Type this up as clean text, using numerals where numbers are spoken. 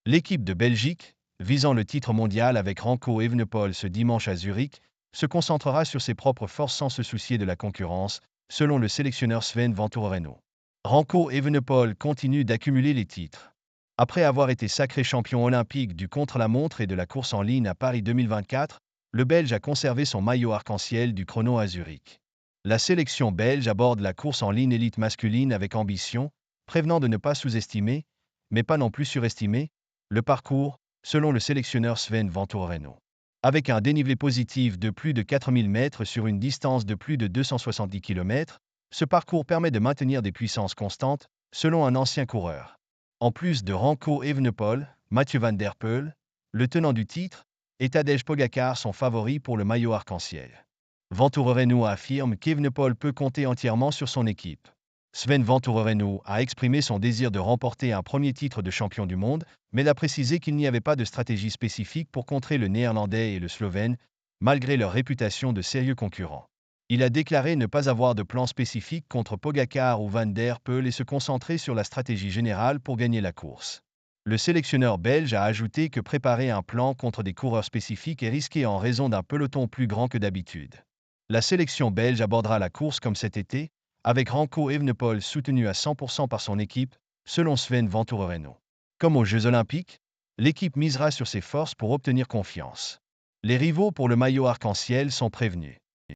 L'équipe de Belgique, visant le titre mondial avec Remco Evenepoel ce dimanche à Zurich, se concentrera sur ses propres forces sans se soucier de la concurrence, selon le sélectionneur Sven Vanturoreno. Remco Evenepoel continue d'accumuler les titres. Après avoir été sacré champion olympique du contre-la-montre et de la course en ligne à Paris 2024, le Belge a conservé son maillot arc-en-ciel du chrono à Zurich. La sélection belge aborde la course en ligne élite masculine avec ambition, prévenant de ne pas sous-estimer, mais pas non plus surestimer, le parcours, selon le sélectionneur Sven Vanturoreno. Avec un dénivelé positif de plus de 4000 mètres sur une distance de plus de 270 km, ce parcours permet de maintenir des puissances constantes, selon un ancien coureur. En plus de Remco Evenepoel, Mathieu van der Poel, le tenant du titre, et Tadej Pogacar sont favoris pour le maillot arc-en-ciel. Vanturoreno affirme qu'Evenepoel peut compter entièrement sur son équipe. Sven Vanturoreno a exprimé son désir de remporter un premier titre de champion du monde, mais a précisé qu'il n'y avait pas de stratégie spécifique pour contrer le Néerlandais et le Slovène, malgré leur réputation de sérieux concurrents. Il a déclaré ne pas avoir de plan spécifique contre Pogacar ou Van der Poel et se concentrer sur la stratégie générale pour gagner la course. Le sélectionneur belge a ajouté que préparer un plan contre des coureurs spécifiques est risqué en raison d'un peloton plus grand que d'habitude. La sélection belge abordera la course comme cet été, avec Remco Evenepoel soutenu à 100% par son équipe, selon Sven Vanturoreno. Comme aux Jeux Olympiques, l'équipe misera sur ses forces pour obtenir confiance. Les rivaux pour le maillot arc-en-ciel sont prévenus.